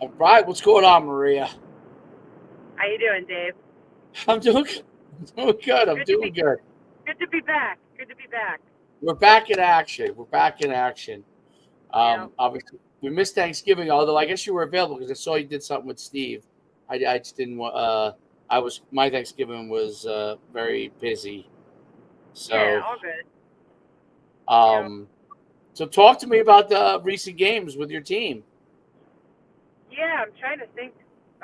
All right, what's going on, Maria? How you doing, Dave? I'm doing, I'm doing good. I'm Good to doing be good. good to be back. Good to be back. We're back in action. We're back in action. Yeah. Obviously, we missed Thanksgiving, although I guess you were available because I saw you did something with Steve. I just didn't want. My Thanksgiving was very busy. Yeah, So, all good. Yeah. um, so talk to me about the recent games with your team. Yeah, I'm trying to think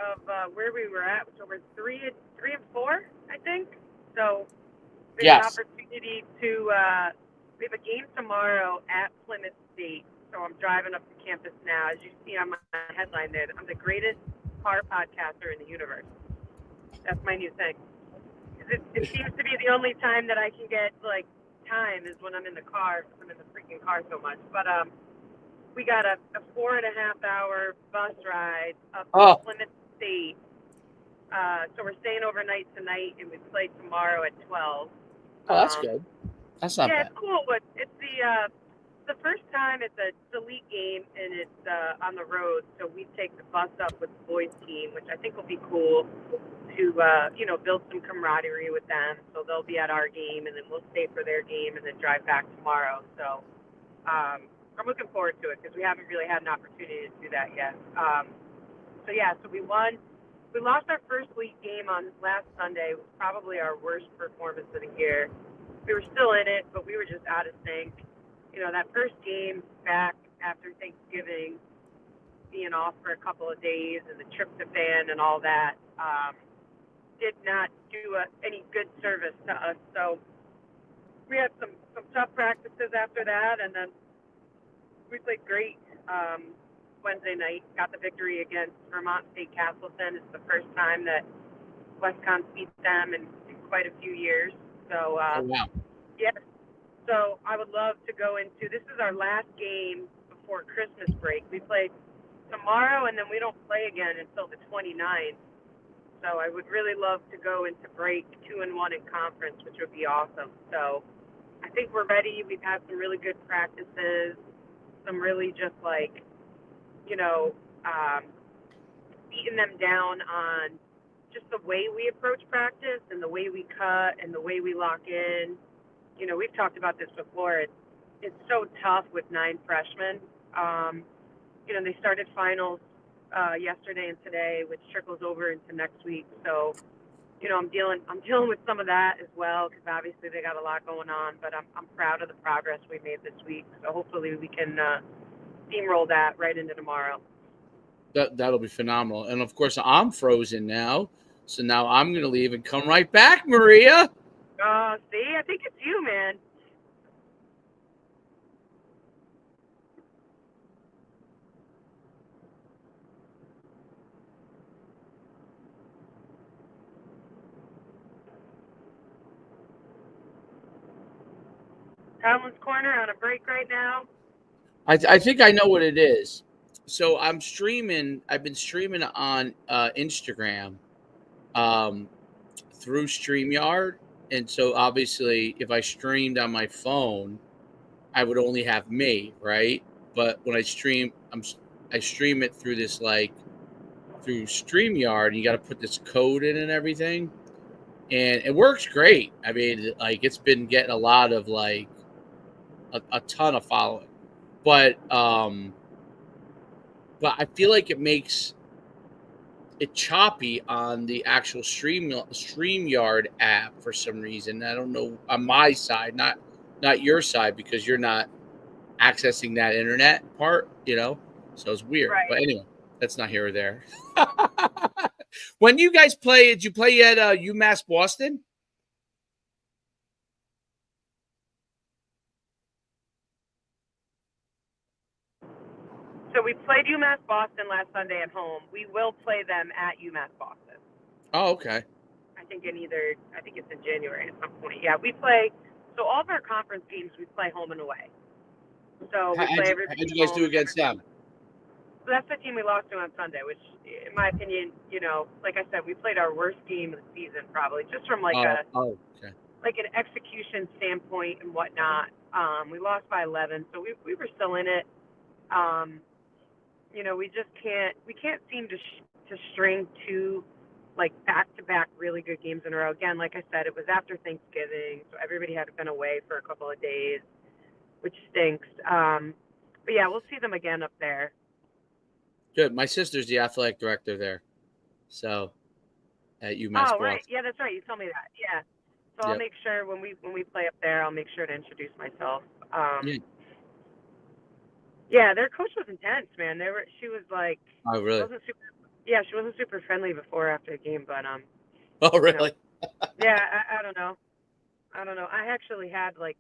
of where we were at. So we're three and four, I think. So we have an Yes. opportunity to we have a game tomorrow at Plymouth State. So I'm driving up to campus now. As you see on my headline there, I'm the greatest car podcaster in the universe. That's my new thing. 'Cause it seems to be the only time that I can get like time is when I'm in the car. 'Cause I'm in the freaking car so much. But we got a 4.5 hour bus ride up to Oh, Plymouth State. So we're staying overnight tonight, and we play tomorrow at 12. oh, that's Um, good. That's not yeah, bad. it's cool, but it's the first time it's a league game, and it's on the road. So we take the bus up with the boys team, which I think will be cool to build some camaraderie with them. So they'll be at our game, and then we'll stay for their game, and then drive back tomorrow. So I'm looking forward to it because we haven't really had an opportunity to do that yet. So yeah, so we won. We lost our first league game on last Sunday. It was probably our worst performance of the year. We were still in it, but we were just out of sync. That first game back after Thanksgiving, being off for a couple of days and the tryptophan and all that, did not do any good service to us. So we had some tough practices after that, and then we played great Wednesday night. Got the victory against Vermont State Castleton. It's the first time that Wisconsin beat them in quite a few years. So Oh wow. yeah. So I would love to go into. This is our last game before Christmas break. We play tomorrow, and then we don't play again until the 29th. So I would really love to go into break 2-1 in conference, which would be awesome. So I think we're ready. We've had some really good practices, some really just like, you know, um, beating them down on just the way we approach practice and the way we cut and the way we lock in. We've talked about this before. It's so tough with 9 freshmen. They started finals yesterday and today, which trickles over into next week. So I'm dealing with some of that as well because obviously they got a lot going on. But I'm proud of the progress we made this week. So hopefully we can steamroll that right into tomorrow. That'll be phenomenal. And of course, I'm frozen now, so now I'm gonna leave and come right back, Maria. See, I think it's you, man. Tomlin's Corner on a break right now. I think I know what it is. So I'm streaming. I've been streaming on Instagram um, through StreamYard, and so obviously, if I streamed on my phone, I would only have me, right? But when I stream it through this like through StreamYard, and you got to put this code in and everything, and it works great. I mean, like it's been getting a lot of like a ton of following, but I feel like it makes it choppy on the actual StreamYard app for some reason. I don't know on my side, not your side because you're not accessing that internet part. So it's weird. But Right. anyway, that's not here or there. When you guys play, did you play at UMass Boston? So we played UMass Boston last Sunday at home. We will play them at UMass Boston. Oh, okay. I think it's in January at some point. Yeah, we play. So all of our conference games we play home and away. So we play How'd everybody you guys do home and against everybody. them? So that's the team we lost to on Sunday, which, in my opinion, like I said, we played our worst game of the season probably, just from like Okay. an execution standpoint and whatnot. We lost by 11, so we were still in it. Um, we just can't seem to string two like back-to-back really good games in a row. Again, like I said, it was after Thanksgiving, so everybody had been away for a couple of days, which stinks. But yeah, we'll see them again up there. Good. My sister's the athletic director there, so at UMass Oh, right. Boston. Yeah, that's right. You told me that. Yeah. So I'll Yep. make sure when we play up there, I'll make sure to introduce myself. Yeah. Yeah, their coach was intense, man. She was like, Oh, really? wasn't super. Yeah, she wasn't super friendly before after the game, but Oh, you know, really? yeah, I don't know. I don't know. I actually had like,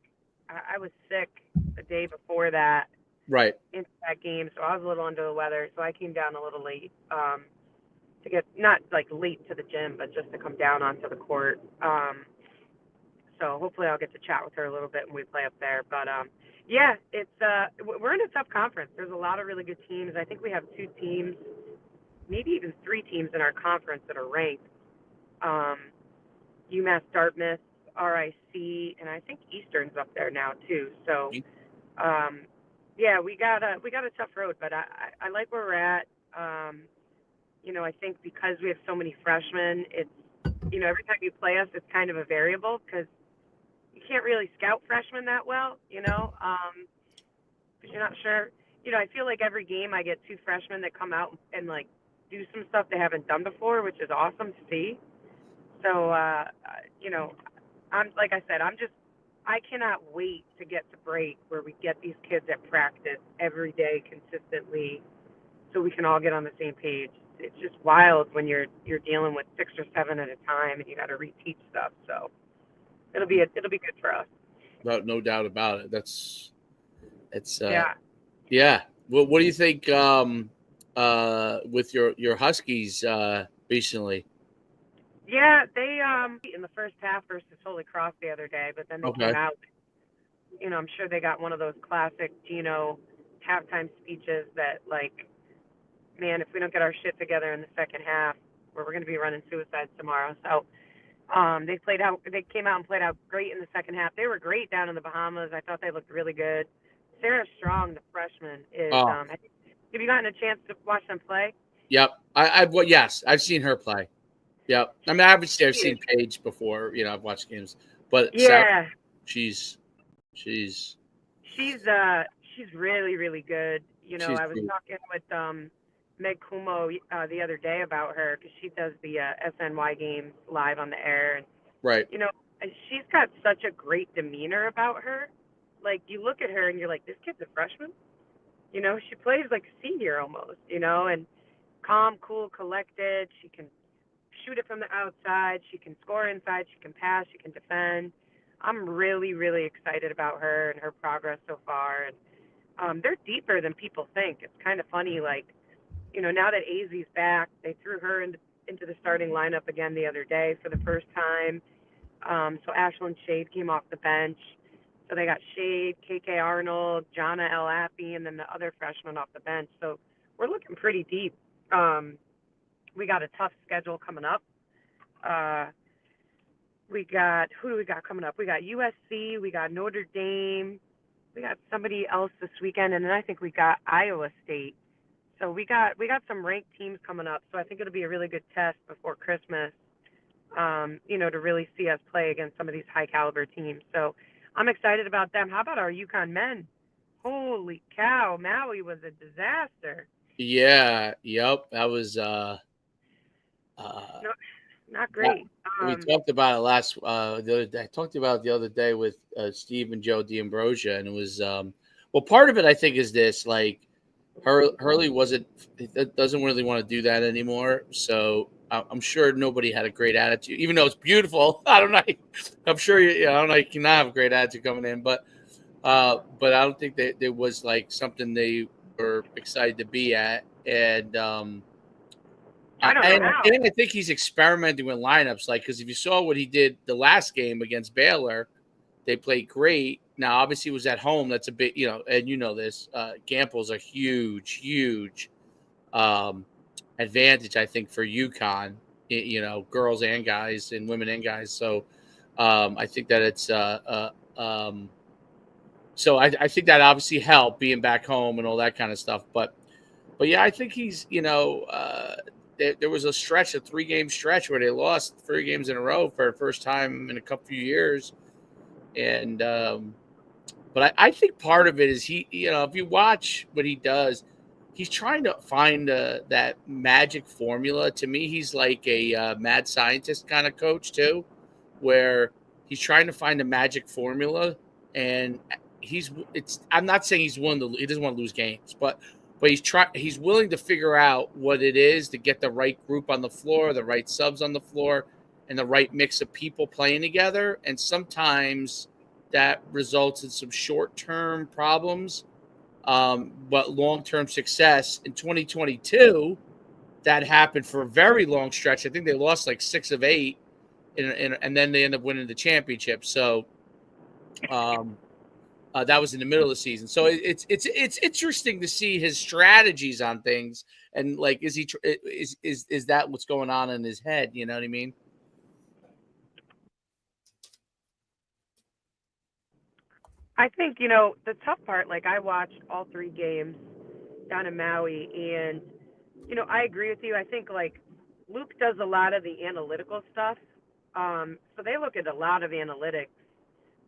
I was sick the day before that Right. into that game, so I was a little under the weather, so I came down a little late to get not like late to the gym, but just to come down onto the court. So hopefully I'll get to chat with her a little bit when we play up there. But yeah, it's we're in a tough conference. There's a lot of really good teams. I think we have two teams, maybe even three teams in our conference that are ranked. Um, UMass Dartmouth, RIC, and I think Eastern's up there now too. So um, yeah, we got a tough road, but I like where we're at. I think because we have so many freshmen, it's every time you play us, it's kind of a variable because you can't really scout freshmen that well, because you're not sure. I feel like every game I get two freshmen that come out and like do some stuff they haven't done before, which is awesome to see. So, I'm like I said, I cannot wait to get to break where we get these kids at practice every day consistently, so we can all get on the same page. It's just wild when you're dealing with 6 or 7 at a time and you got to reteach stuff. So it'll be good for us. No doubt about it. It's Yeah. yeah. What do you think with your Huskies recently? Yeah, they in the first half versus Holy Cross the other day, but then they came Okay. out. I'm sure they got one of those classic Gino halftime speeches that like, man, if we don't get our shit together in the second half, we're going to be running suicides tomorrow. So they came out and played out great in the second half. They were great down in the Bahamas. I thought they looked really good. Sarah Strong, the freshman, is Oh, have you gotten a chance to watch them play? yep. Well, yes, I've seen her play. Yep. I mean, obviously, I've She is. seen Paige before. I've watched games, but Sarah, Yeah, she's she's she's she's really really good. she's I was good. talking with Meg Kumo the other day about her because she does the SNY games live on the air, and Right. you know she's got such a great demeanor about her. Like you look at her and you're like, this kid's a freshman. She plays like a senior almost. And calm, cool, collected. She can shoot it from the outside. She can score inside. She can pass. She can defend. I'm really, really excited about her and her progress so far. And they're deeper than people think. It's kind of funny, like, now that AZ's back, they threw her into the starting lineup again the other day for the first time. So Ashlyn Shade came off the bench. So they got Shade, KK Arnold, Jonna El Appy, and then the other freshman off the bench. So we're looking pretty deep. We got a tough schedule coming up. Uh, who do we got coming up? We got USC, we got Notre Dame, we got somebody else this weekend, and then I think we got Iowa State. So we got some ranked teams coming up. So I think it'll be a really good test before Christmas. To really see us play against some of these high caliber teams. So I'm excited about them. How about our UConn men? Holy cow, Maui was a disaster. Yeah. Yep. That was uh No, not that, great. we talked about it the other day. I talked about it the other day with Steve and Joe D'Ambrosia, and it was well, part of it I think is this, like, Hurley doesn't really want to do that anymore. So I'm sure nobody had a great attitude, even though it's beautiful. I don't know. I'm sure I don't know. You cannot have a great attitude coming in, but I don't think that there was like something they were excited to be at, and I don't know how. I think he's experimenting with lineups, like, because if you saw what he did the last game against Baylor, they played great. Now, obviously, it was at home. That's a bit, and this. Gample's a huge, huge advantage, I think, for UConn. Girls and guys, and women and guys. So, I think that it's so I think that obviously helped being back home and all that kind of stuff. But But yeah, I think he's, there was a 3-game stretch where they lost 3 games in a row for the first time in a couple of years. And, but I think part of it is if you watch what he does, he's trying to find that magic formula. To me, he's like a mad scientist kind of coach too, where he's trying to find a magic formula. And I'm not saying he doesn't want to lose games, but he's willing to figure out what it is to get the right group on the floor, the right subs on the floor, and the right mix of people playing together. And sometimes that results in some short-term problems, but long-term success. In 2022, that happened for a very long stretch. I think they lost like 6 of 8, and then they end up winning the championship. So that was in the middle of the season. So it's interesting to see his strategies on things, and like, is that what's going on in his head? You know what I mean? I think, the tough part, like I watched all 3 games down in Maui, and, I agree with you. I think, like, Luke does a lot of the analytical stuff. So they look at a lot of analytics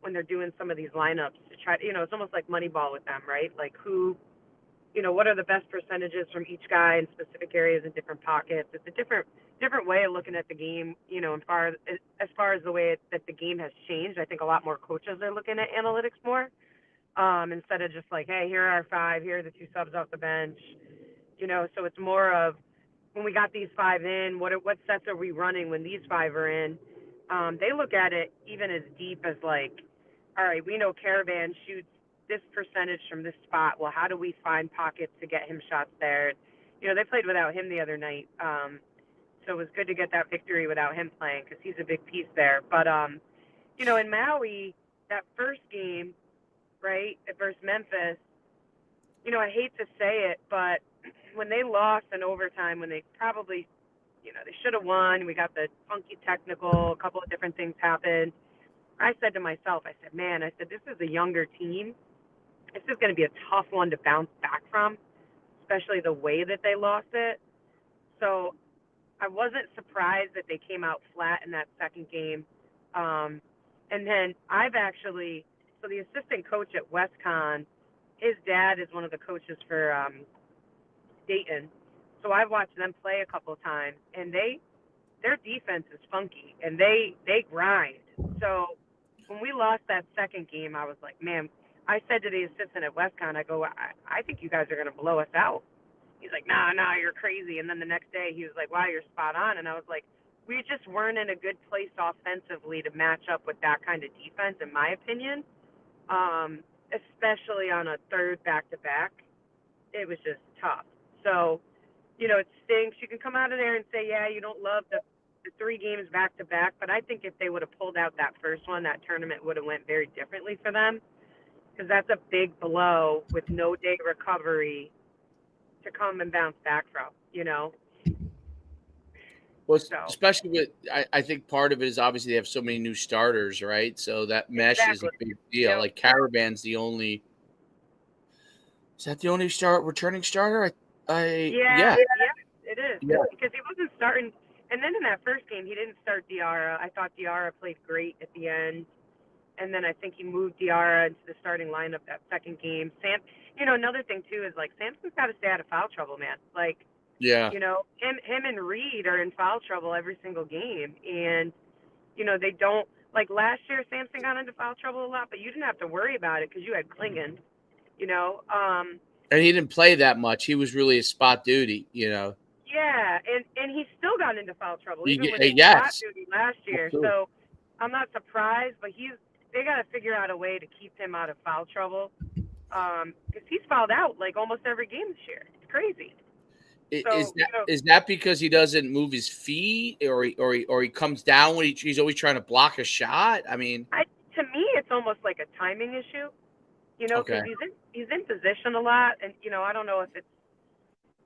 when they're doing some of these lineups to try, it's almost like Moneyball with them, right? Like what are the best percentages from each guy in specific areas in different pockets. It's a different way of looking at the game, as far as the way that the game has changed. I think a lot more coaches are looking at analytics more, instead of just like, hey, here are our 5, here are the 2 subs off the bench. So it's more of, when we got these 5 in, what sets are we running when these 5 are in? They look at it even as deep as like, all right, we know Caravan shoots this percentage from this spot. Well, how do we find pockets to get him shots there? They played without him the other night, so it was good to get that victory without him playing, because he's a big piece there. But in Maui, that first game, right, versus Memphis, I hate to say it, but when they lost in overtime, when they probably, they should have won, we got the funky technical, a couple of different things happened. I said to myself, I said, man, I said, this is a younger team. This is going to be a tough one to bounce back from, especially the way that they lost it. So I wasn't surprised that they came out flat in that second game. And then so the assistant coach at WestCon, his dad is one of the coaches for Dayton. So I've watched them play a couple of times, and their defense is funky, and they grind. So when we lost that second game, I was like, man, I said to the assistant at WestCon, I go, I think you guys are going to blow us out. He's like, nah, you're crazy. And then the next day he was like, wow, you're spot on. And I was like, we just weren't in a good place offensively to match up with that kind of defense, in my opinion, especially on a third back-to-back. It was just tough. So, it stinks. You can come out of there and say, yeah, you don't love the 3 games back-to-back, but I think if they would have pulled out that first one, that tournament would have went very differently for them, because that's a big blow with no day recovery to come and bounce back from. Well, So especially I think part of it is obviously they have so many new starters, right? So that mesh is a exactly. big deal. Like Caravan's is that the only returning starter? Yeah, Yeah, it is, yeah. because he wasn't starting. And then in that first game, he didn't start Diarra. I thought Diarra played great at the end. And then I think he moved Diarra into the starting lineup that second game. Another thing too is, like, Samson's got to stay out of foul trouble, man. Like, Yeah. him and Reed are in foul trouble every single game, and they don't, like, last year Samson got into foul trouble a lot, but you didn't have to worry about it because you had Klingon. You know, And he didn't play that much. He was really a spot duty. yeah, and he still got into foul trouble even with his spot Yes. duty last year. Absolutely. So I'm not surprised, but they got to figure out a way to keep him out of foul trouble, because he's fouled out like almost every game this year. It's crazy. Is So that because he doesn't move his feet, or he comes down when he's always trying to block a shot? I mean, to me, it's almost like a timing issue. Because okay. he's in position a lot, and I don't know if it's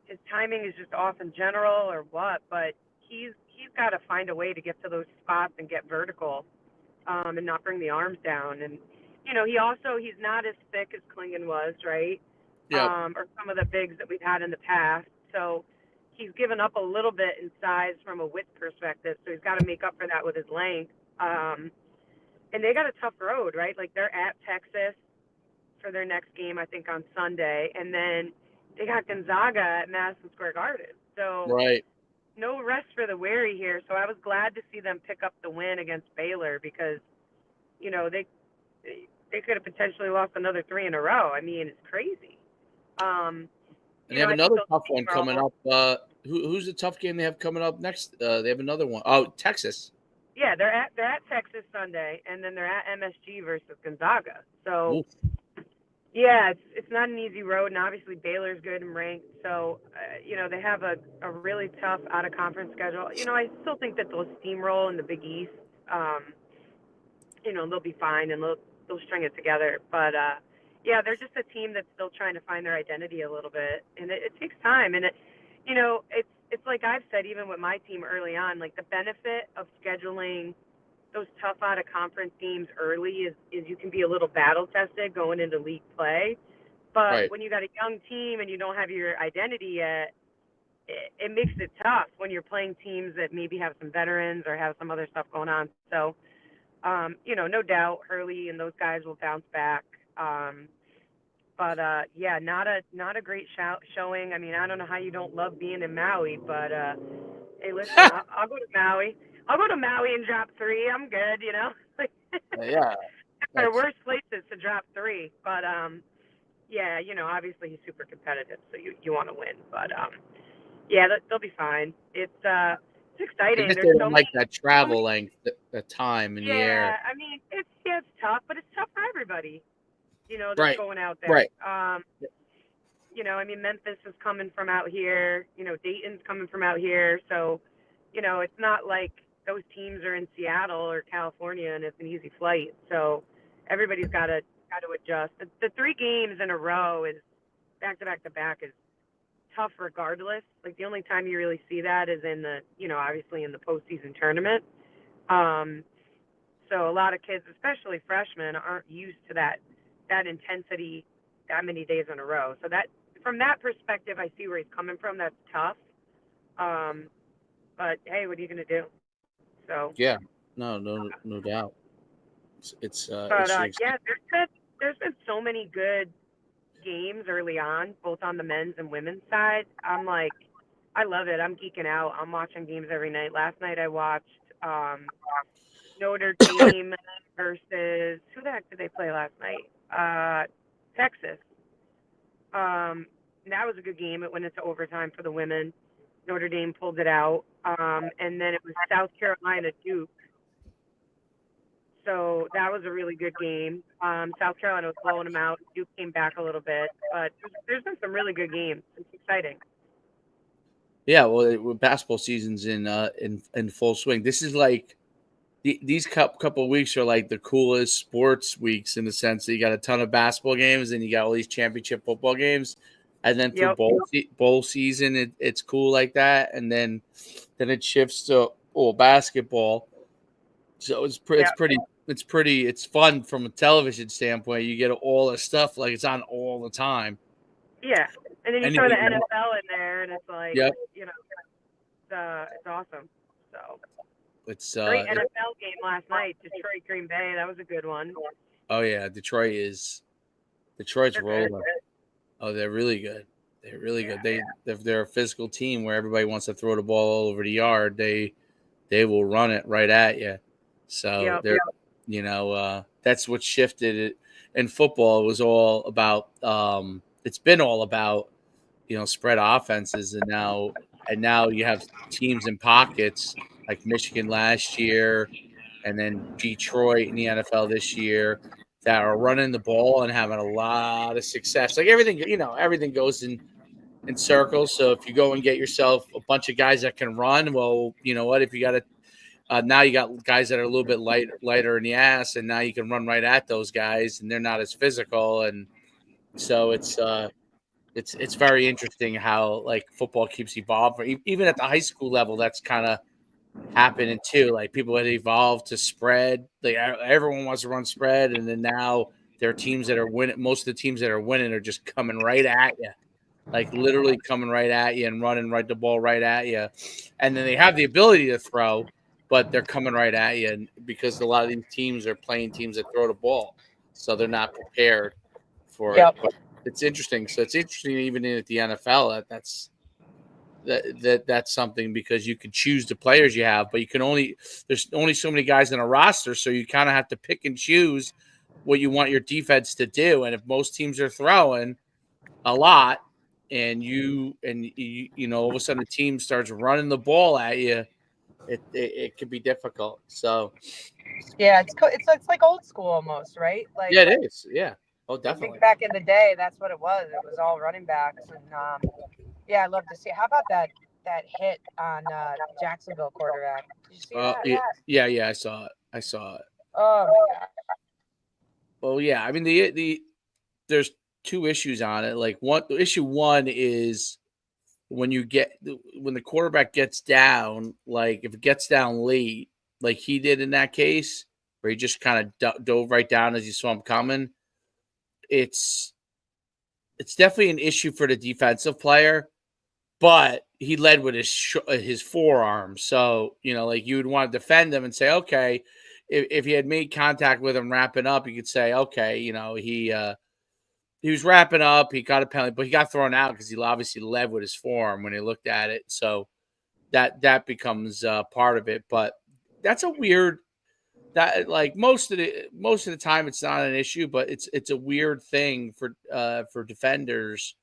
his timing is just off in general or what, but he's got to find a way to get to those spots and get vertical, and not bring the arms down. And he's not as thick as Klingon was, right? Yep. or some of the bigs that we've had in the past. So he's given up a little bit in size from a width perspective. So he's got to make up for that with his length. And they got a tough road, right? Like they're at Texas for their next game, I think, on Sunday, and then they got Gonzaga at Madison Square Garden. So Right. no rest for the weary here. So I was glad to see them pick up the win against Baylor because, they could have potentially lost another 3 in a row. I mean, it's crazy. And they have I think another those tough teams one are coming almost, up. Who's the tough game they have coming up next? They have another one. Oh, Texas. yeah, they're at Texas Sunday, and then they're at MSG versus Gonzaga. So Oof. yeah, it's not an easy road, and obviously Baylor's good and ranked. So they have a really tough out of conference schedule. I still think that they'll steamroll in the Big East. Um, they'll be fine and they'll string it together. But yeah, they're just a team that's still trying to find their identity a little bit, and it takes time. And it's like I've said, even with my team early on, like the benefit of scheduling those tough out of conference games early is you can be a little battle tested going into league play. But Right. when you got a young team and you don't have your identity yet, it makes it tough when you're playing teams that maybe have some veterans or have some other stuff going on. So no doubt Hurley and those guys will bounce back. But yeah, not a great showing. I mean, I don't know how you don't love being in Maui, but hey, listen, I'll go to Maui. I'll go to Maui and drop 3. I'm good, Yeah. There are That's worse places to drop 3, but yeah, obviously he's super competitive, so you want to win. But yeah, they'll be fine. It's I exciting. guess There's they so don't many, like that so many. travel length, the time in the air. Yeah, I mean, it's tough, but it's tough for everybody. That's Right. going out there. Right. I mean, Memphis is coming from out here. Dayton's coming from out here. So, it's not like those teams are in Seattle or California and it's an easy flight. So, everybody's got to adjust. The 3 games in a row is back to back to back is tough regardless. Like the only time you really see that is in the, obviously in the postseason tournament. Um, so a lot of kids, especially freshmen, aren't used to that intensity that many days in a row. So that from that perspective, I see where he's coming from. That's tough. But hey, what are you going to do? So, Yeah. No doubt. but It's just, yeah, there's been so many good games early on, both on the men's and women's side. I'm like, I love it. I'm geeking out. I'm watching games every night. Last night I watched Notre Dame versus who the heck did they play last night? Texas. That was a good game. It went into overtime for the women. Notre Dame pulled it out. And then it was South Carolina Duke. So that was a really good game. South Carolina was blowing them out. Duke came back a little bit, but there's been some really good games. It's exciting. yeah. Well, basketball season's in full swing. This is like these couple of weeks are like the coolest sports weeks in the sense that you got a ton of basketball games and you got all these championship football games, and then through Yep. bowl season it's cool like that, and then it shifts to basketball. So Yep. it's fun from a television standpoint. You get all the stuff like it's on all the time. Yeah. And then you throw the Anything you want. NFL in there, and it's like, Yep. it's awesome. So It's great NFL game last night. Detroit Green Bay. That was a good one. oh yeah, Detroit's They're good. rolling. Oh, they're really good. They're really good. Yeah. They're a physical team where everybody wants to throw the ball all over the yard. They will run it right at you. So Yep. they're that's what shifted it in football. It was all about it's been all about spread offenses, and now you have teams in pockets like Michigan last year, and then Detroit in the NFL this year that are running the ball and having a lot of success. Like everything goes in circles. So if you go and get yourself a bunch of guys that can run, well, you know what? If you got now you got guys that are a little bit lighter in the ass, and now you can run right at those guys, and they're not as physical, and so it's very interesting how like football keeps evolving. Even at the high school level, that's kind of happening too. Like people had evolved to spread. Like everyone wants to run spread, and then now there are teams that are winning. Most of the teams that are winning are just coming right at you, like literally coming right at you and running right the ball right at you. And then they have the ability to throw, but they're coming right at you, and because a lot of these teams are playing teams that throw the ball, so they're not prepared for it. Yep. But it's interesting. So it's interesting even at the NFL that's something, because you can choose the players you have, but there's only so many guys in a roster, so you kind of have to pick and choose what you want your defense to do. And if most teams are throwing a lot, and all of a sudden the team starts running the ball at you, it can be difficult. So Yeah, it's like old school almost, right? Like, yeah, it is. Yeah. Oh, I definitely. think back in the day, that's what it was. It was all running backs, and yeah, I love to see. How about that hit on Jacksonville quarterback? Did you see that? Yeah, I saw it. Oh my god. Well, yeah, I mean there's two issues on it. Like issue one is when the quarterback gets down, like if it gets down late, like he did in that case, where he just kind of dove right down as you saw him coming, it's definitely an issue for the defensive player. But he led with his forearm, so like you would want to defend him and say, okay, if he had made contact with him wrapping up, you could say, okay, he was wrapping up, he got a penalty, but he got thrown out because he obviously led with his forearm when he looked at it. So that becomes part of it. But that's a weird that like most of the time it's not an issue, but it's a weird thing for defenders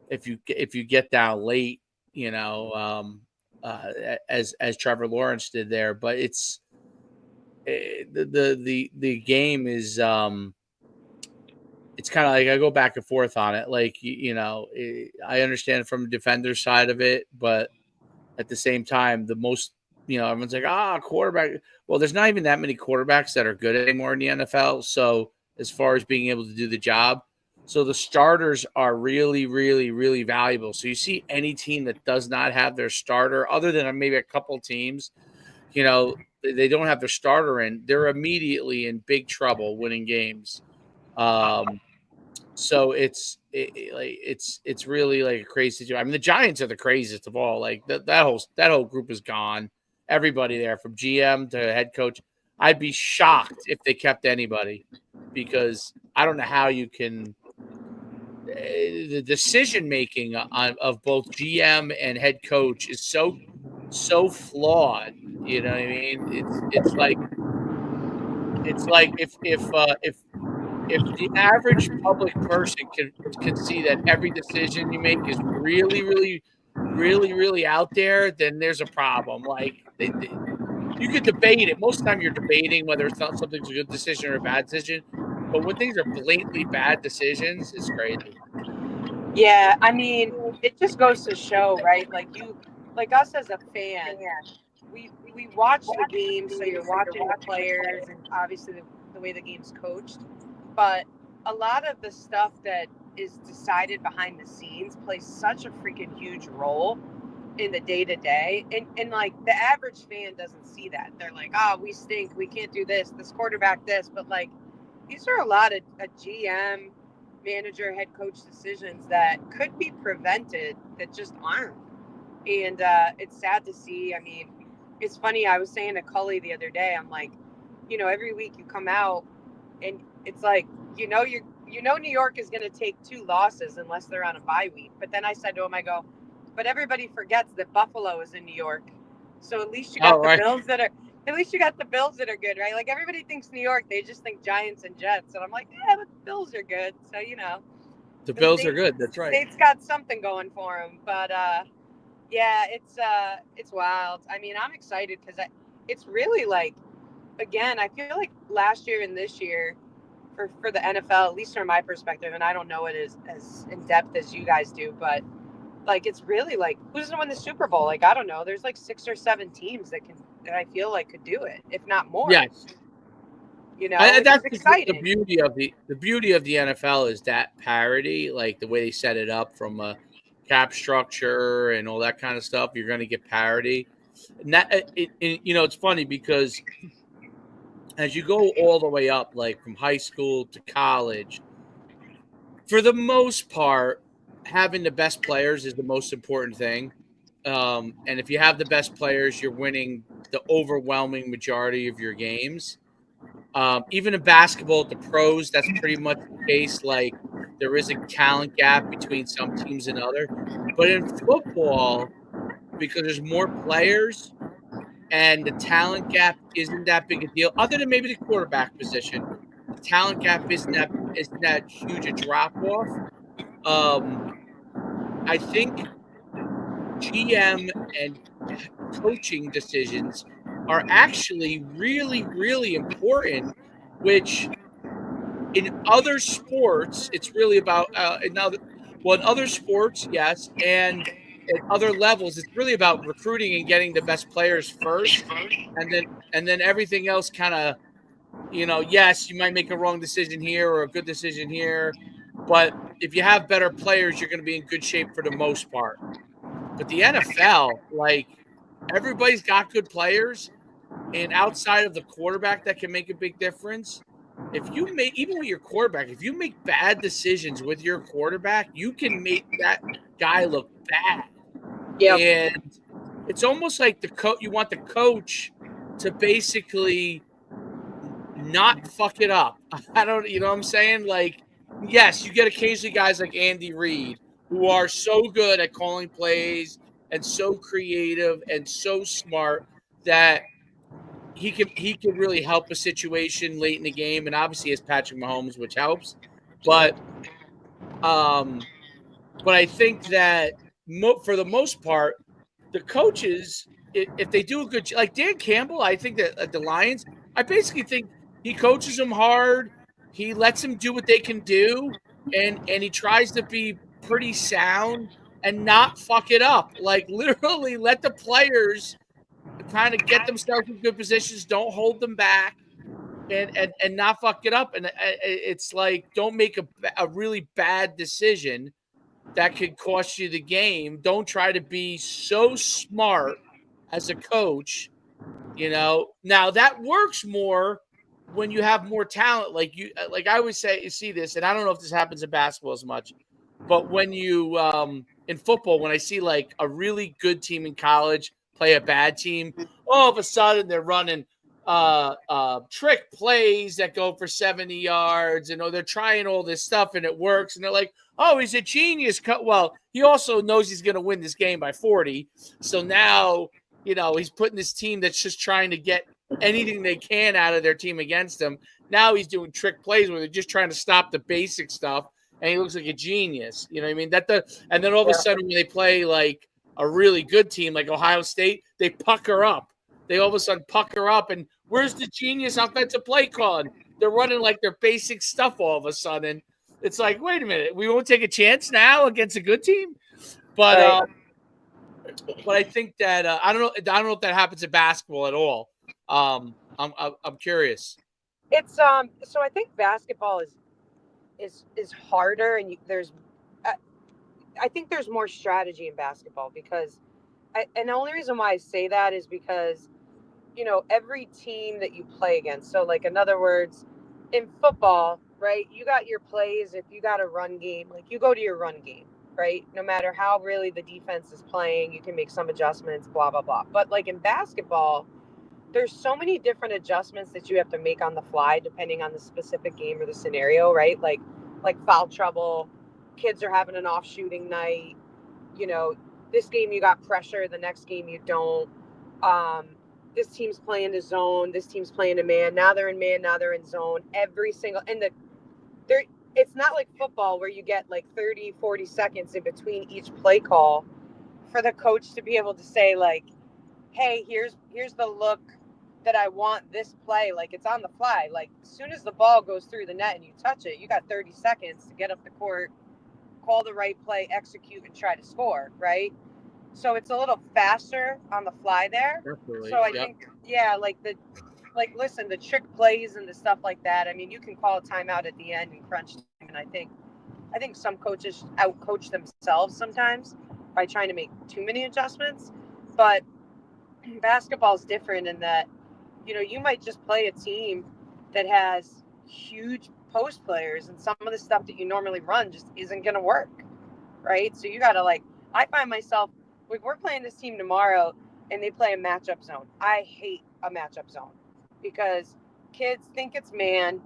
if you get down late, as Trevor Lawrence did there. But it's the game is it's kind of like I go back and forth on it. Like I understand from the defender side of it, but at the same time, everyone's like, quarterback. Well, there's not even that many quarterbacks that are good anymore in the NFL. So as far as being able to do the job, so the starters are really, really, really valuable. So you see any team that does not have their starter, other than maybe a couple teams, they don't have their starter in, they're immediately in big trouble winning games. So it's really like a crazy situation. I mean, the Giants are the craziest of all. Like that whole group is gone. Everybody there, from GM to head coach. I'd be shocked if they kept anybody, because I don't know how you can. The decision making of both GM and head coach is so flawed. You know what I mean? It's like if the average public person can see that every decision you make is really, really, really, really out there, then there's a problem. Like you could debate it. Most of the time, you're debating whether it's not something's a good decision or a bad decision. But when things are blatantly bad decisions, it's crazy. Yeah, I mean, it just goes to show, right? Like us as a fan, we watch the game, so you're watching the players and obviously the way the game's coached. But a lot of the stuff that is decided behind the scenes plays such a freaking huge role in the day to day. And like the average fan doesn't see that. They're like, we stink. We can't do this quarterback this. But like, these are a lot of GM, manager, head coach decisions that could be prevented that just aren't. And it's sad to see. I mean, it's funny. I was saying to Cully the other day, I'm like, every week you come out and it's like, New York is going to take 2 losses unless they're on a bye week. But then I said to him, I go, but everybody forgets that Buffalo is in New York. So at least you got the Bills that are good, right? Like everybody thinks New York, they just think Giants and Jets. And I'm like, yeah, but the Bills are good. So, the Bills are good. That's right. State's got something going for them. But yeah, it's wild. I mean, I'm excited because it's really like, again, I feel like last year and this year for the NFL, at least from my perspective, and I don't know it as in depth as you guys do, but like it's really like who's gonna win the Super Bowl? Like I don't know. There's like 6 or 7 teams that I feel like could do it, if not more. Yes. That's exciting. The beauty of the NFL is that parity, like the way they set it up from a cap structure and all that kind of stuff. You're going to get parity, and that it's funny because as you go all the way up, like from high school to college, for the most part, having the best players is the most important thing. And if you have the best players, you're winning the overwhelming majority of your games. Even in basketball, at the pros, that's pretty much the case. Like there is a talent gap between some teams and other. But in football, because there's more players and the talent gap isn't that big a deal, other than maybe the quarterback position, the talent gap isn't that huge a drop off. Um, I think GM and coaching decisions are actually really, really important, which in other sports, it's really about in other sports, yes, and at other levels, it's really about recruiting and getting the best players first, and then everything else kind of, yes, you might make a wrong decision here or a good decision here, but if you have better players, you're going to be in good shape for the most part. But the NFL, like everybody's got good players, and outside of the quarterback that can make a big difference, if you make even with your quarterback, if you make bad decisions with your quarterback, you can make that guy look bad. Yep. And it's almost like you want the coach to basically not fuck it up. I don't, you know what I'm saying? Like, yes, you get occasionally guys like Andy Reid who are so good at calling plays and so creative and so smart that he can really help a situation late in the game, and obviously has Patrick Mahomes, which helps. But um, but I think that for the most part, the coaches, if they do a good, like Dan Campbell, I think that at the Lions, I basically think he coaches them hard. He lets them do what they can do, and he tries to be pretty sound and not fuck it up. Like literally, let the players kind of get themselves in good positions. Don't hold them back, and not fuck it up. And it's like don't make a really bad decision that could cost you the game. Don't try to be so smart as a coach. Now that works more when you have more talent. Like I always say, you see this, and I don't know if this happens in basketball as much, but when you in football, when I see like a really good team in college play a bad team, all of a sudden they're running trick plays that go for 70 yards, and they're trying all this stuff and it works, and they're like, oh, he's a genius. Well, he also knows he's going to win this game by 40. So now, he's putting this team that's just trying to get anything they can out of their team against him. Now he's doing trick plays where they're just trying to stop the basic stuff, and he looks like a genius. You know what I mean? And then all of a sudden when they play like a really good team like Ohio State, they pucker up. They all of a sudden pucker up, and where's the genius offensive play calling? They're running like their basic stuff all of a sudden. It's like, wait a minute, we won't take a chance now against a good team. But but I think that I don't know if that happens in basketball at all. I'm curious. It's so I think basketball is harder, and I think there's more strategy in basketball because and the only reason why I say that is because every team that you play against. So like in other words, in football, right, you got your plays. If you got a run game, like you go to your run game, right? No matter how really the defense is playing, you can make some adjustments, blah, blah, blah. But like in basketball, there's so many different adjustments that you have to make on the fly depending on the specific game or the scenario, right? Like foul trouble, kids are having an off shooting night, this game you got pressure, the next game you don't. This team's playing the zone, this team's playing a man, now they're in man, now they're in zone. Every single it's not like football where you get like 30, 40 seconds in between each play call for the coach to be able to say like, hey, here's the look that I want this play. Like it's on the fly. Like as soon as the ball goes through the net and you touch it, you got 30 seconds to get up the court, call the right play, execute, and try to score, right? So it's a little faster on the fly there. Definitely. So I think, listen, the trick plays and the stuff like that. I mean, you can call a timeout at the end and crunch time, and I think some coaches outcoach themselves sometimes by trying to make too many adjustments. But basketball is different in that you might just play a team that has huge post players, and some of the stuff that you normally run just isn't going to work, right? So you got to I find myself, we're playing this team tomorrow and they play a matchup zone. I hate a matchup zone because kids think it's man,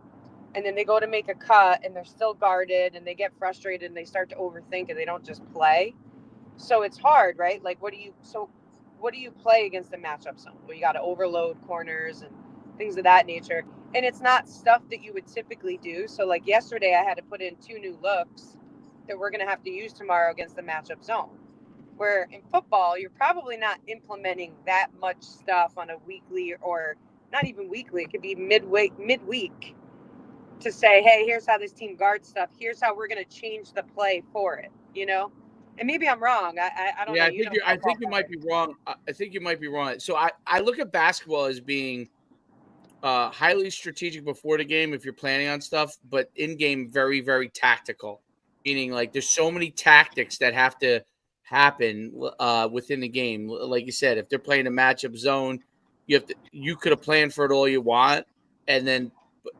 and then they go to make a cut and they're still guarded and they get frustrated and they start to overthink and they don't just play. So it's hard, right? Like, what do you play against a matchup zone? Well, you got to overload corners and things of that nature. And it's not stuff that you would typically do. So like yesterday, I had to put in 2 new looks that we're going to have to use tomorrow against the matchup zone. Where in football, you're probably not implementing that much stuff on a weekly, or not even weekly. It could be midweek to say, hey, here's how this team guards stuff. Here's how we're going to change the play for it, And maybe I'm wrong. I don't know. I think you might be wrong. I think you might be wrong. So I look at basketball as being highly strategic before the game if you're planning on stuff, but in game very, very tactical. Meaning like there's so many tactics that have to happen within the game. Like you said, if they're playing a matchup zone, you could have planned for it all you want, and then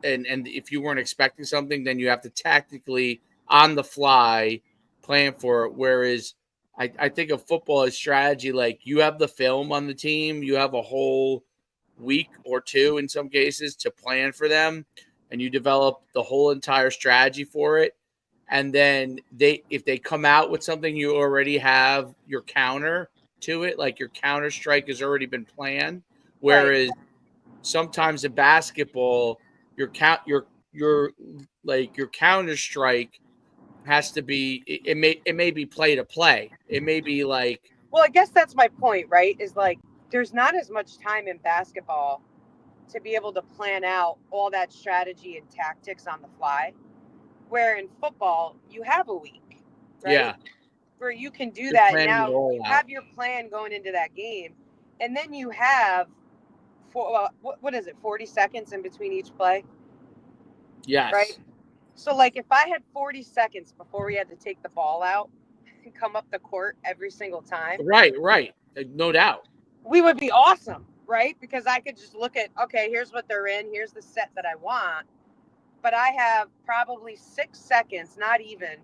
and if you weren't expecting something, then you have to tactically on the fly plan for it. Whereas I think of football as strategy. Like you have the film on the team, you have a whole week or two in some cases to plan for them, and you develop the whole entire strategy for it. And then if they come out with something, you already have your counter to it, like your counter strike has already been planned. Whereas sometimes in basketball, your counter strike has to be it may be play to play. It may be like, well, I guess that's my point, right? Is like there's not as much time in basketball to be able to plan out all that strategy and tactics on the fly. Where in football, you have a week, right? yeah, where you can do you're that. planning Now it all you out. have your plan going into that game, and then you have what is it, 40 seconds in between each play, Yes. right? So like if I had 40 seconds before we had to take the ball out and come up the court every single time, Right, no doubt. we would be awesome, right? Because I could just look at, okay, here's what they're in, here's the set that I want, but I have probably 6 seconds, not even,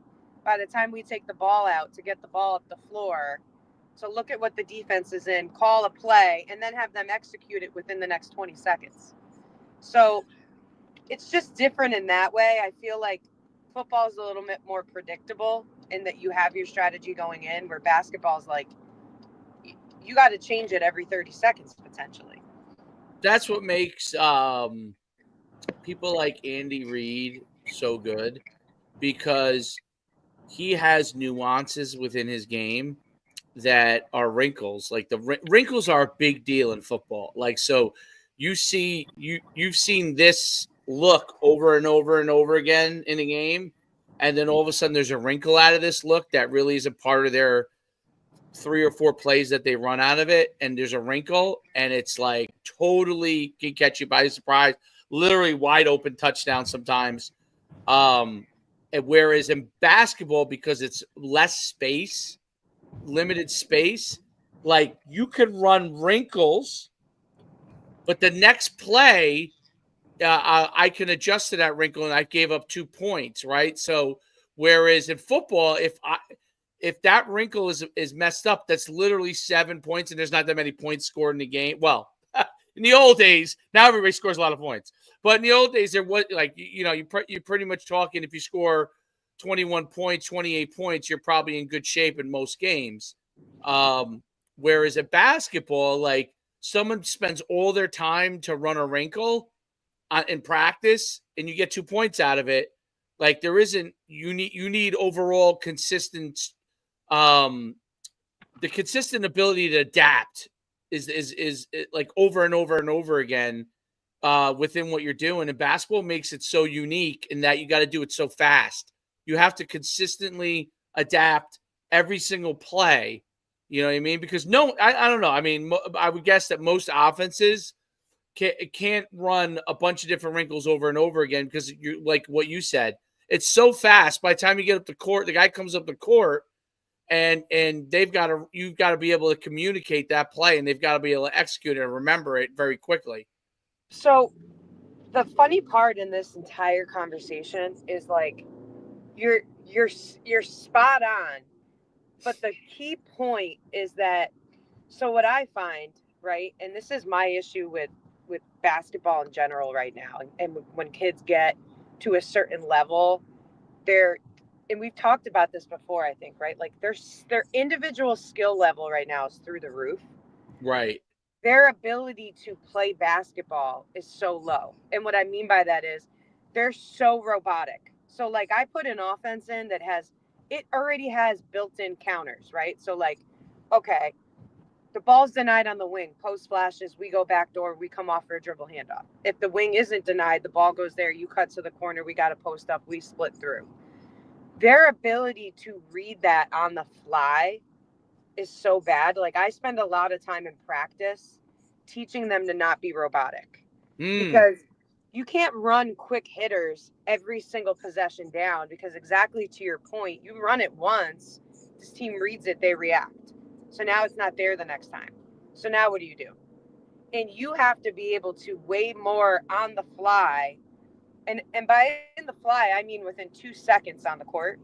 by the time we take the ball out to get the ball up the floor, to look at what the defense is in, call a play, and then have them execute it within the next 20 seconds. So it's just different in that way. I feel like football is a little bit more predictable in that you have your strategy going in, where basketball is like, you got to change it every 30 seconds potentially. That's what makes people like Andy Reid so good, because he has nuances within his game that are wrinkles. Like the wrinkles are a big deal in football. Like, so you've seen this look over and over and over again in a game, and then all of a sudden there's a wrinkle out of this look that really is a part of their 3 or 4 plays that they run out of it, and there's a wrinkle, and it's like totally can catch you by surprise, literally wide open touchdown sometimes. And whereas in basketball, because it's limited space, like you could run wrinkles, but the next play, I can adjust to that wrinkle, and I gave up 2 points, right? So whereas in football, if that wrinkle is messed up, that's literally 7 points, and there's not that many points scored in the game. Well, in the old days, now everybody scores a lot of points. But in the old days, there was like, you're pretty much talking, if you score 21 points, 28 points, you're probably in good shape in most games. Whereas at basketball, like someone spends all their time to run a wrinkle in practice, and you get 2 points out of it. Like there isn't, you need overall consistent, the consistent ability to adapt is like over and over and over again within what you're doing. And basketball makes it so unique in that you got to do it so fast. You have to consistently adapt every single play. You know what I mean? Because I don't know. I mean, I would guess that most offenses can't run a bunch of different wrinkles over and over again, because you, like what you said, it's so fast. By the time you get up the court, the guy comes up the court, and you've got to be able to communicate that play, and they've got to be able to execute it and remember it very quickly. So the funny part in this entire conversation is like you're you're you're spot on, but the key point is that, so what I find, right, and this is my issue with basketball in general right now, and when kids get to a certain level, they're, and we've talked about this before, I think, right? Like their individual skill level right now is through the roof. Right. Their ability to play basketball is so low. And what I mean by that is they're so robotic. So like I put an offense in that has, it already has built-in counters, right? So like, okay, the ball's denied on the wing, post flashes, we go back door, we come off for a dribble handoff. If the wing isn't denied, the ball goes there, you cut to the corner, we got to post up, we split through. Their ability to read that on the fly is so bad. Like I spend a lot of time in practice teaching them to not be robotic, because you can't run quick hitters every single possession down, because exactly to your point, you run it once, this team reads it, they react. So now it's not there the next time. So now what do? And you have to be able to way more on the fly. And by in the fly, I mean within 2 seconds on the court,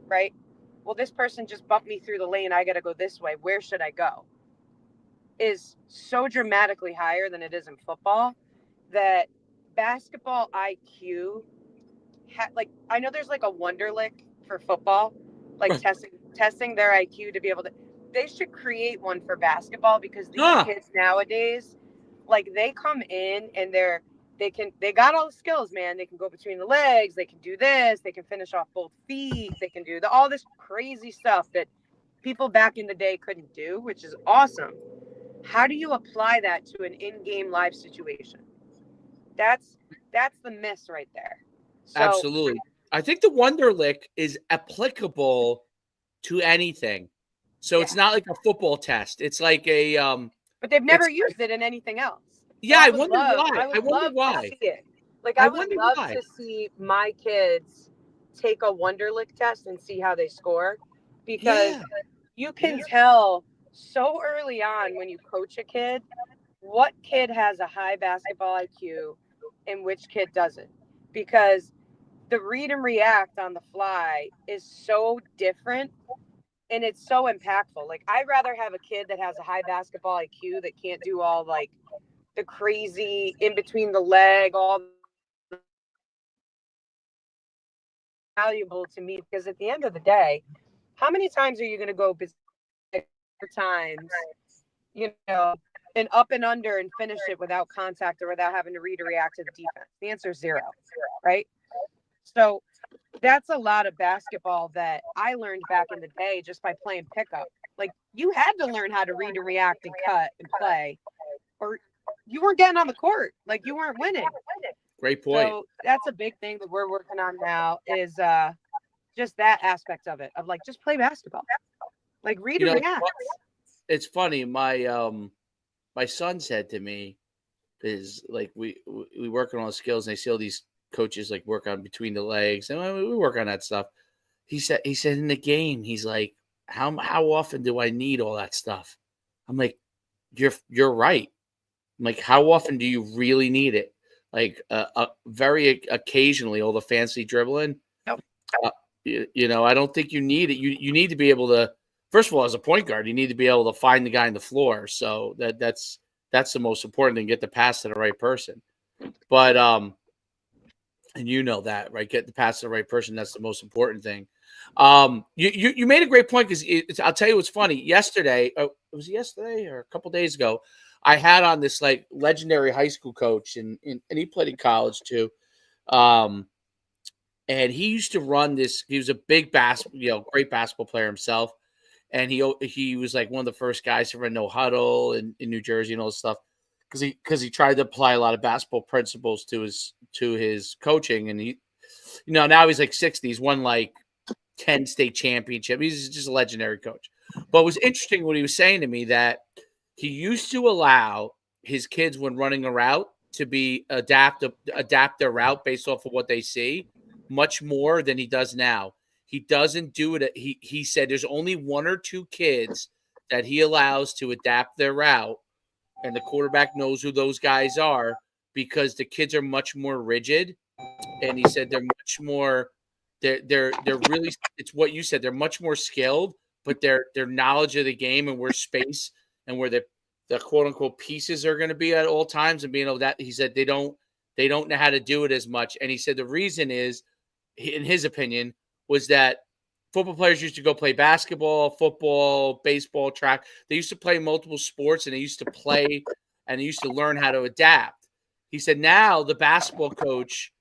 right? Well, this person just bumped me through the lane. I got to go this way. Where should I go? Is so dramatically higher than it is in football that basketball IQ, like I know there's like a Wonderlic for football, like testing their IQ to be able to. They should create one for basketball, because these kids nowadays, like they come in and they got all the skills, man. They can go between the legs, they can do this, they can finish off both feet, they can do all this crazy stuff that people back in the day couldn't do, which is awesome. How do you apply that to an in-game live situation? That's that's the miss right there. So, Absolutely. I think the Wonderlic is applicable to anything. So yeah. it's not like a football test. It's like a But they've never it's used it in anything else. So yeah, I wonder why. I I would wonder love to why. see it. Like I I would wonder love why. to see my kids take a Wonderlic test and see how they score, because Yeah. you can tell so early on when you coach a kid what kid has a high basketball IQ and which kid doesn't, because the read and react on the fly is so different, and it's so impactful. Like I'd rather have a kid that has a high basketball IQ that can't do all like the crazy in between the leg, all valuable to me, because at the end of the day, how many times are you going to go times, you know, and up and under and finish it without contact or without having to read or react to the defense? The answer is zero, right? So that's a lot of basketball that I learned back in the day just by playing pickup. Like you had to learn how to read and react and cut and play, or you weren't getting on the court. Like you weren't winning. Great point. So that's a big thing that we're working on now, is just that aspect of it, of like just play basketball, like read You and know, react. it's funny. My son said to me, is like we work on all the skills, and they see all these coaches like work on between the legs, and we work on that stuff. He said in the game, he's like, how often do I need all that stuff? I'm like, you're right. I'm like, how often do you really need it? Like, very occasionally, all the fancy dribbling. Nope. I don't think you need it. You need to be able to. First of all, as a point guard, you need to be able to find the guy on the floor. So that's the most important thing. Get the pass to the right person. But and you know that, right? Get the pass to the right person. That's the most important thing. You made a great point, because I'll tell you what's funny. Yesterday, was it yesterday or a couple days ago? I had on this like legendary high school coach, and he played in college too. And he used to run this. He was a big great basketball player himself, and he was like one of the first guys to run no huddle in New Jersey and all this stuff, because he tried to apply a lot of basketball principles to his coaching, and he, now he's like 60. He's won like 10 state championship. He's just a legendary coach. But it was interesting what he was saying to me, that he used to allow his kids, when running a route, to be adapt their route based off of what they see, much more than he does now. He doesn't do it. He said there's only one or two kids that he allows to adapt their route, and the quarterback knows who those guys are. because the kids are much more rigid, and he said they're much more they're really, it's what you said, they're much more skilled, but their knowledge of the game and where space and where the quote unquote pieces are going to be at all times and being able that, he said they don't know how to do it as much. And he said the reason is, in his opinion, was that football players used to go play basketball, football, baseball, track. They used to play multiple sports, and they used to play and they used to learn how to adapt. He said now the basketball coach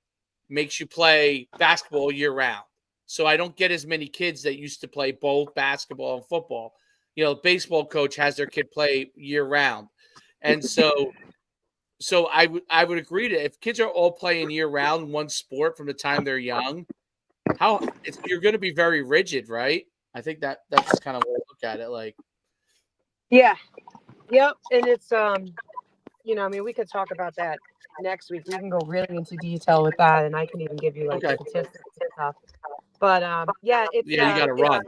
makes you play basketball year round. So I don't get as many kids that used to play both basketball and football. You know, baseball coach has their kid play year round. And so I would agree to, if kids are all playing year round one sport from the time they're young, you're going to be very rigid, right? I think that's kind of what I look at it like. Yeah. Yep. And it's you know, I mean, we could talk about that next week. We can go really into detail with that, and I can even give you like statistics and stuff. But yeah, it's you got to run.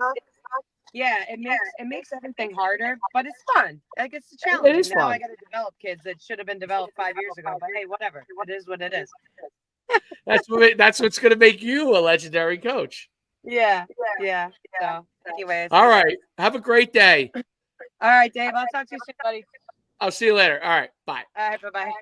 Yeah, it makes everything harder, but it's fun. Like, it's a challenge. It is now fun. I got to develop kids that should have been developed 5 years ago. But hey, whatever. It is what it is. That's what's going to make you a legendary coach. Yeah. So, anyways. All right. Have a great day. All right, Dave. I'll talk to you soon, buddy. I'll see you later. All right. Bye. All right. Bye-bye.